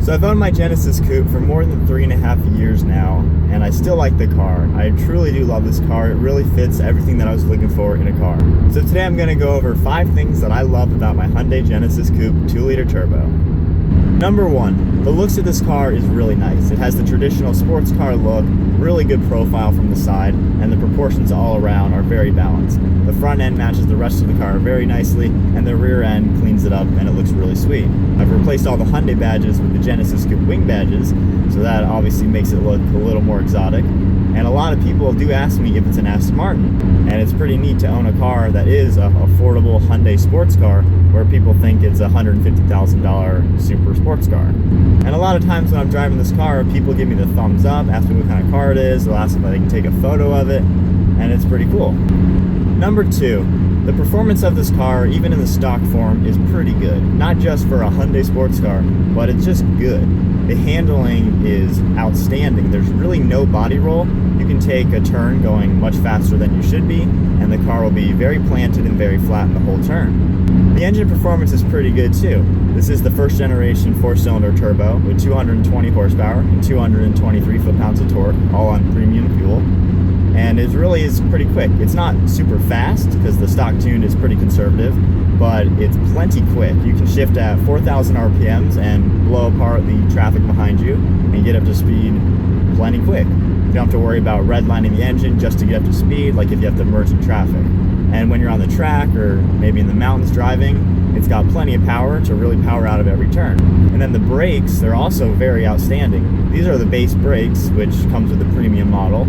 So I've owned my Genesis Coupe for more than 3.5 years now, and I still like the car. I truly do love this car. It really fits everything that I was looking for in a car. So today I'm going to go over 5 things that I love about my Hyundai Genesis Coupe 2-liter turbo. Number 1, the looks of this car is really nice. It has the traditional sports car look, really good profile from the side, and the proportions all around are very balanced. The front end matches the rest of the car very nicely, and the rear end cleans it up and it looks really sweet. I've replaced all the Hyundai badges with the Genesis Coupe wing badges, so that obviously makes it look a little more exotic. And a lot of people do ask me if it's an Aston Martin, and it's pretty neat to own a car that is an affordable Hyundai sports car where people think it's a $150,000 super sports car. And a lot of times when I'm driving this car, people give me the thumbs up, ask me what kind of car it is, they'll ask if I can take a photo of it, and it's pretty cool. Number 2, the performance of this car, even in the stock form, is pretty good. Not just for a Hyundai sports car, but it's just good. The handling is outstanding. There's really no body roll. You can take a turn going much faster than you should be, and the car will be very planted and very flat in the whole turn. The engine performance is pretty good too. This is the first generation 4-cylinder turbo with 220 horsepower and 223 foot-pounds of torque, all on premium fuel. And it really is pretty quick. It's not super fast because the stock tune is pretty conservative, but it's plenty quick. You can shift at 4,000 RPMs and blow apart the traffic behind you and get up to speed plenty quick. You don't have to worry about redlining the engine just to get up to speed, like if you have to merge in traffic. And when you're on the track or maybe in the mountains driving, it's got plenty of power to really power out of every turn. And then the brakes, they're also very outstanding. These are the base brakes, which comes with the premium model.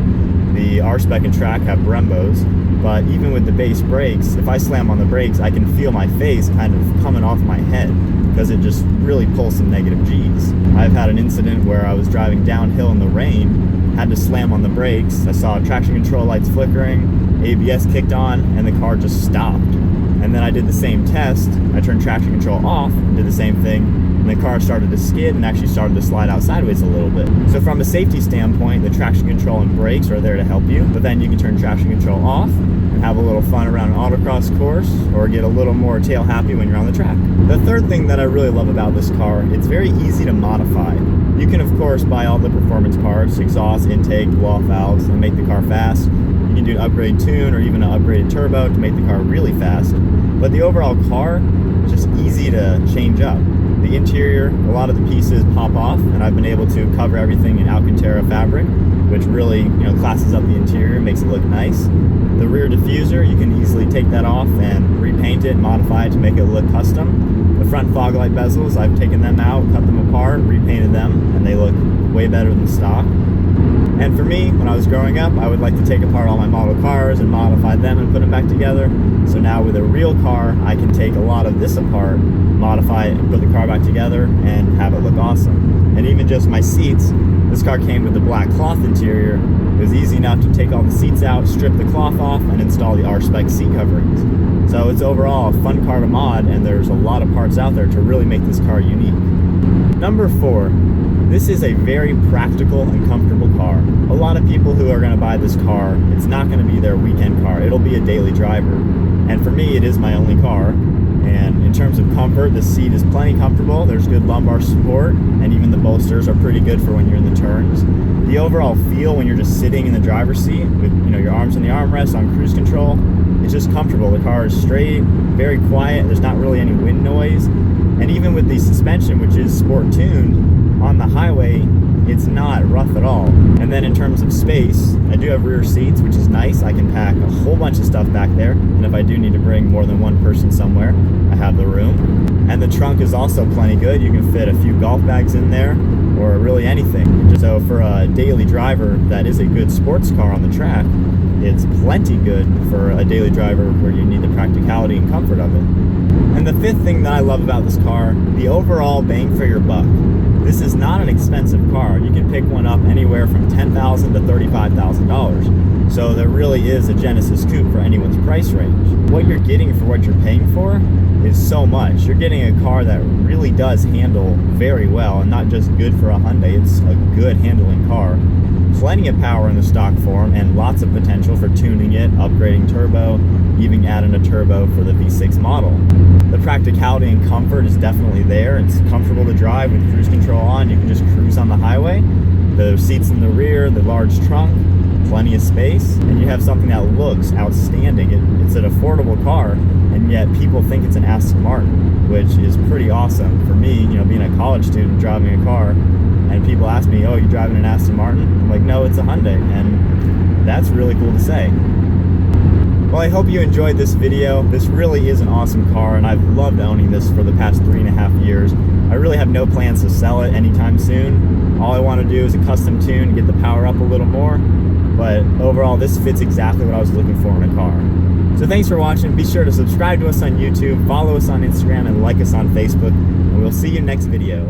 The R-Spec and Track have Brembos, but even with the base brakes, if I slam on the brakes, I can feel my face kind of coming off my head because it just really pulls some negative G's. I've had an incident where I was driving downhill in the rain, had to slam on the brakes. I saw traction control lights flickering, ABS kicked on, and the car just stopped. And then I did the same test. I turned traction control off and did the same thing, and the car started to skid and actually started to slide out sideways a little bit. So from a safety standpoint, the traction control and brakes are there to help you, but then you can turn traction control off and have a little fun around an autocross course or get a little more tail happy when you're on the track. The third thing that I really love about this car, it's very easy to modify. You can of course buy all the performance parts, exhaust, intake, blow-off valves, and make the car fast. You can do an upgrade tune or even an upgraded turbo to make the car really fast. But the overall car is just easy to change up. The interior, a lot of the pieces pop off, and I've been able to cover everything in Alcantara fabric, which really, classes up the interior, makes it look nice. The rear diffuser, you can easily take that off and repaint it, modify it to make it look custom. The front fog light bezels, I've taken them out, cut them apart, repainted them, and they look way better than stock. And for me, when I was growing up, I would like to take apart all my model cars and modify them and put them back together. So now with a real car, I can take a lot of this apart, modify it, and put the car back together and have it look awesome. And even just my seats, this car came with the black cloth interior. It was easy enough to take all the seats out, strip the cloth off, and install the R-Spec seat coverings. So it's overall a fun car to mod, and there's a lot of parts out there to really make this car unique. Number 4. This is a very practical and comfortable car. A lot of people who are going to buy this car, it's not going to be their weekend car. It'll be a daily driver. And for me, it is my only car. And in terms of comfort, the seat is plenty comfortable. There's good lumbar support, and even the bolsters are pretty good for when you're in the turns. The overall feel when you're just sitting in the driver's seat with your arms in the armrest on cruise control, it's just comfortable. The car is straight, very quiet. There's not really any wind noise. And even with the suspension, which is sport tuned, on the highway, it's not rough at all. And then in terms of space, I do have rear seats, which is nice. I can pack a whole bunch of stuff back there, and if I do need to bring more than one person somewhere, I have the room. And the trunk is also plenty good. You can fit a few golf bags in there, or really anything. So for a daily driver that is a good sports car on the track, it's plenty good for a daily driver where you need the practicality and comfort of it. And the 5th thing that I love about this car, the overall bang for your buck. This is not an expensive car. You can pick one up anywhere from $10,000 to $35,000. So there really is a Genesis Coupe for anyone's price range. What you're getting for what you're paying for is so much. You're getting a car that really does handle very well, and not just good for a Hyundai, it's a good handling car. Plenty of power in the stock form and lots of potential for tuning it, upgrading turbo, even adding a turbo for the V6 model. The practicality and comfort is definitely there. It's comfortable to drive with cruise control on. You can just cruise on the highway. The seats in the rear, the large trunk, plenty of space, and you have something that looks outstanding. It's an affordable car, and yet people think it's an Aston Martin, which is pretty awesome. For me, you know, being a college student driving a car, and people ask me, "Oh, you're driving an Aston Martin?" I'm like, "No, it's a Hyundai," and that's really cool to say. Well, I hope you enjoyed this video. This really is an awesome car, and I've loved owning this for the past 3.5 years. I really have no plans to sell it anytime soon. All I want to do is a custom tune, get the power up a little more, but overall this fits exactly what I was looking for in a car. So thanks for watching. Be sure to subscribe to us on YouTube, follow us on Instagram, and like us on Facebook, and we'll see you next video.